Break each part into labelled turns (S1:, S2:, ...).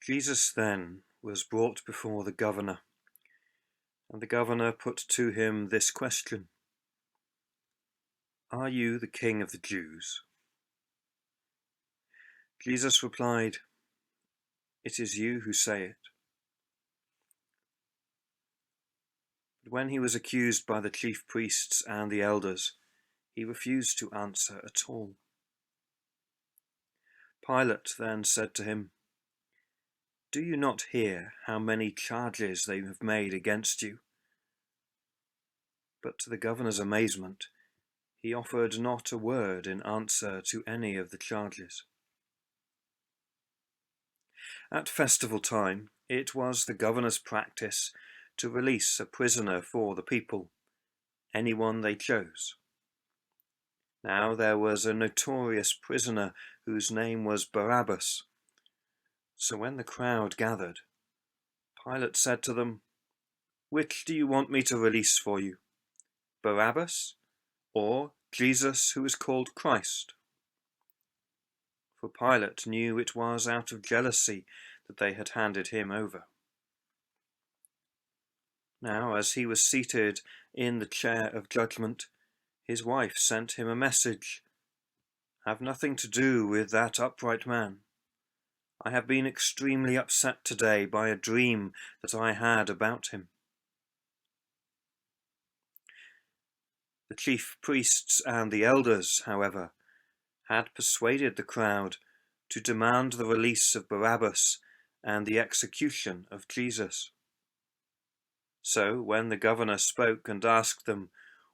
S1: Jesus then was brought before the governor, and the governor put to him this question: "Are you the King of the Jews?" Jesus replied, "It is you who say it." But when he was accused by the chief priests and the elders, he refused to answer at all. Pilate then said to him, "Do you not hear how many charges they have made against you?" But to the governor's amazement, he offered not a word in answer to any of the charges. At festival time, it was the governor's practice to release a prisoner for the people, anyone they chose. Now there was a notorious prisoner whose name was Barabbas. So when the crowd gathered, Pilate said to them, "Which do you want me to release for you, Barabbas or Jesus who is called Christ?" For Pilate knew it was out of jealousy that they had handed him over. Now, as he was seated in the chair of judgment, his wife sent him a message: "Have nothing to do with that upright man. I have been extremely upset today by a dream that I had about him." The chief priests and the elders, however, had persuaded the crowd to demand the release of Barabbas and the execution of Jesus. So when the governor spoke and asked them,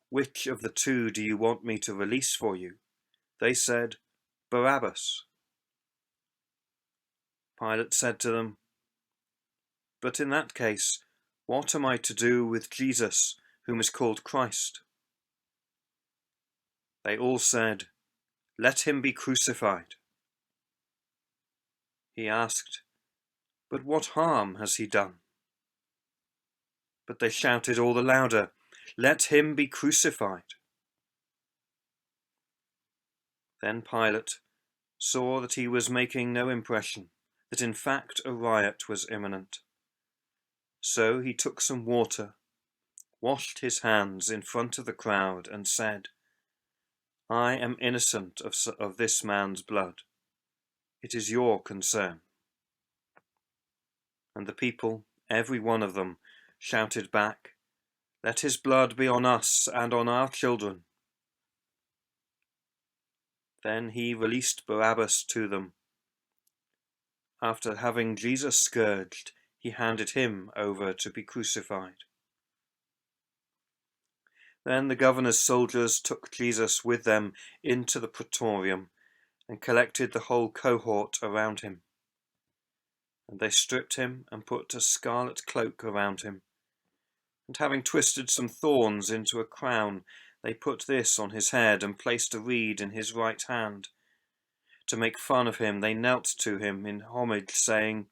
S1: "Which of the two do you want me to release for you?" they said, "Barabbas." Pilate said to them, "But in that case, what am I to do with Jesus, whom is called Christ?" They all said, "Let him be crucified." He asked, "But what harm has he done?" But they shouted all the louder, "Let him be crucified." Then Pilate saw that he was making no impression, that in fact a riot was imminent. So he took some water, washed his hands in front of the crowd, and said, "I am innocent of this man's blood. It is your concern." And the people, every one of them, shouted back, "Let his blood be on us and on our children." Then he released Barabbas to them. After having Jesus scourged, he handed him over to be crucified. Then the governor's soldiers took Jesus with them into the praetorium and collected the whole cohort around him. And they stripped him and put a scarlet cloak around him. And having twisted some thorns into a crown, they put this on his head and placed a reed in his right hand. To make fun of him, they knelt to him in homage, saying,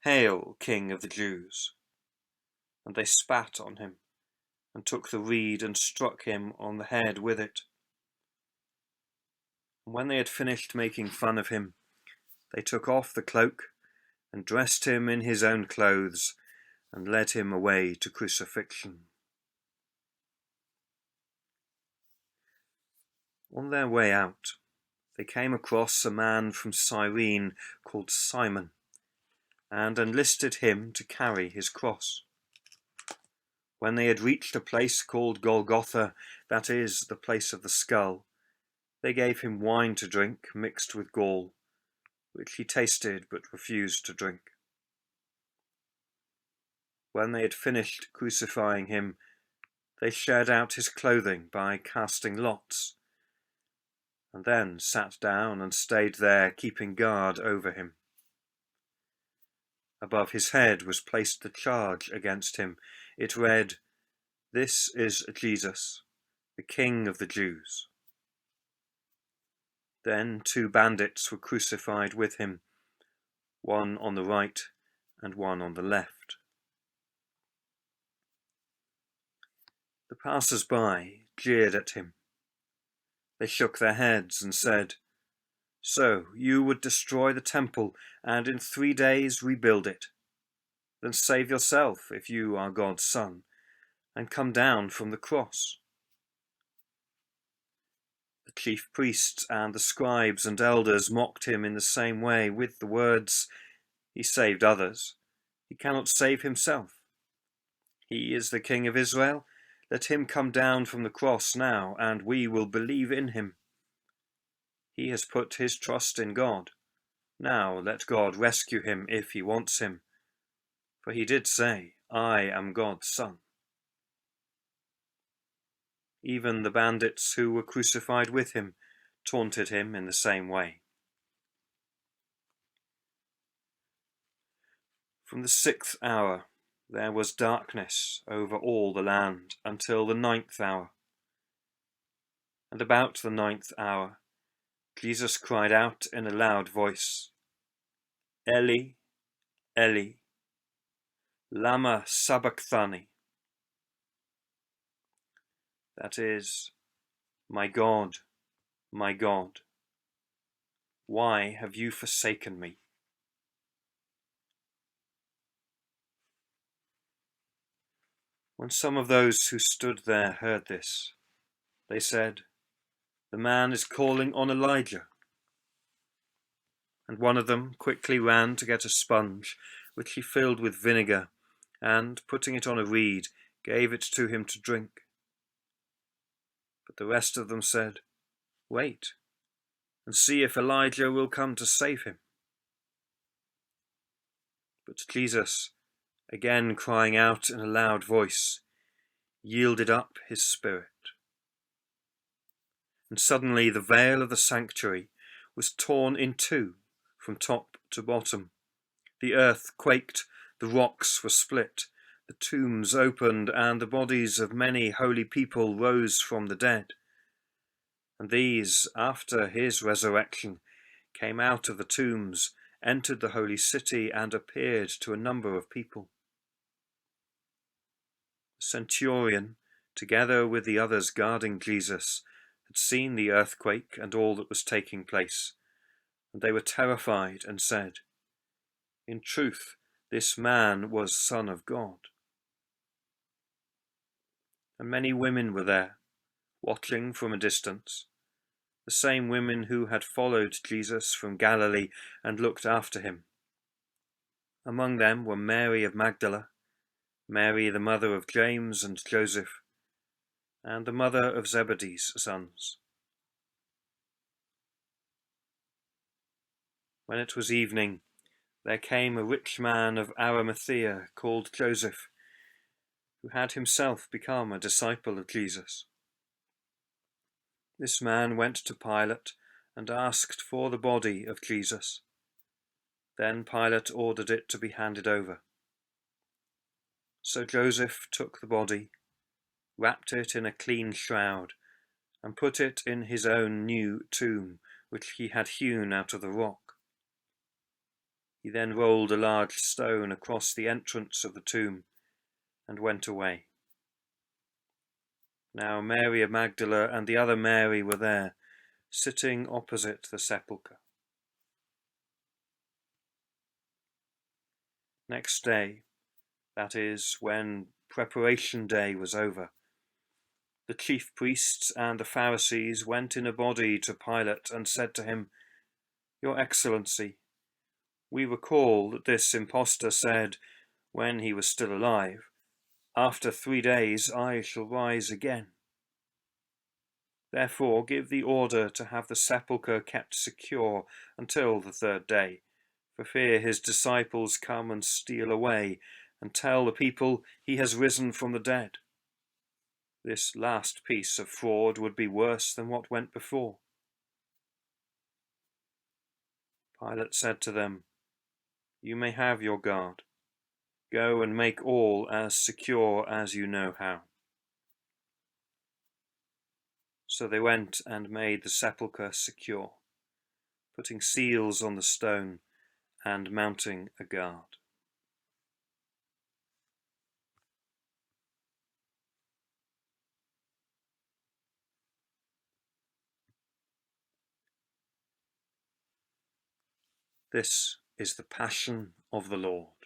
S1: "Hail, King of the Jews!" And they spat on him and took the reed and struck him on the head with it. And when they had finished making fun of him, they took off the cloak and dressed him in his own clothes and led him away to crucifixion. On their way out, they came across a man from Cyrene called Simon, and enlisted him to carry his cross. When they had reached a place called Golgotha, that is, the place of the skull, they gave him wine to drink mixed with gall, which he tasted but refused to drink. When they had finished crucifying him, they shared out his clothing by casting lots, and then sat down and stayed there, keeping guard over him. Above his head was placed the charge against him. It read, "This is Jesus, the King of the Jews." Then 2 bandits were crucified with him, one on the right and one on the left. The passers-by jeered at him. They shook their heads and said, So you would destroy the temple and in 3 days rebuild it. Then save yourself if you are God's son, and come down from the cross." The chief priests and the scribes and elders mocked him in the same way with the words, "He saved others. He cannot save himself. He is the King of Israel. Let him come down from the cross now, and we will believe in him. He has put his trust in God. Now let God rescue him if he wants him. For he did say, 'I am God's son.'" Even the bandits who were crucified with him taunted him in the same way. From the 6th hour there was darkness over all the land until the 9th hour. And about the 9th hour Jesus cried out in a loud voice, "Eli, Eli, lama sabachthani?" That is, my God, why have you forsaken me?" When some of those who stood there heard this, they said, "The man is calling on Elijah." And one of them quickly ran to get a sponge, which he filled with vinegar, and, putting it on a reed, gave it to him to drink. But the rest of them said, "Wait, and see if Elijah will come to save him." But Jesus, again crying out in a loud voice, yielded up his spirit. And suddenly the veil of the sanctuary was torn in two from top to bottom. The earth quaked, the rocks were split, the tombs opened, and the bodies of many holy people rose from the dead. And these, after his resurrection, came out of the tombs, entered the holy city, and appeared to a number of people. The centurion, together with the others guarding Jesus, had seen the earthquake and all that was taking place, and they were terrified and said, "In truth, this man was Son of God." And many women were there, watching from a distance, the same women who had followed Jesus from Galilee and looked after him. Among them were Mary of Magdala, Mary the mother of James and Joseph, and the mother of Zebedee's sons. When it was evening, there came a rich man of Arimathea called Joseph, who had himself become a disciple of Jesus. This man went to Pilate and asked for the body of Jesus. Then Pilate ordered it to be handed over. So Joseph took the body, wrapped it in a clean shroud, and put it in his own new tomb, which he had hewn out of the rock. He then rolled a large stone across the entrance of the tomb and went away. Now Mary of Magdala and the other Mary were there, sitting opposite the sepulchre. Next day, that is, when preparation day was over, the chief priests and the Pharisees went in a body to Pilate and said to him, "Your Excellency, we recall that this impostor said, when he was still alive, 'After 3 days I shall rise again.' Therefore give the order to have the sepulchre kept secure until the 3rd day, for fear his disciples come and steal away and tell the people he has risen from the dead. This last piece of fraud would be worse than what went before." Pilate said to them, "You may have your guard. Go and make all as secure as you know how." So they went and made the sepulchre secure, putting seals on the stone and mounting a guard. This is the passion of the Lord.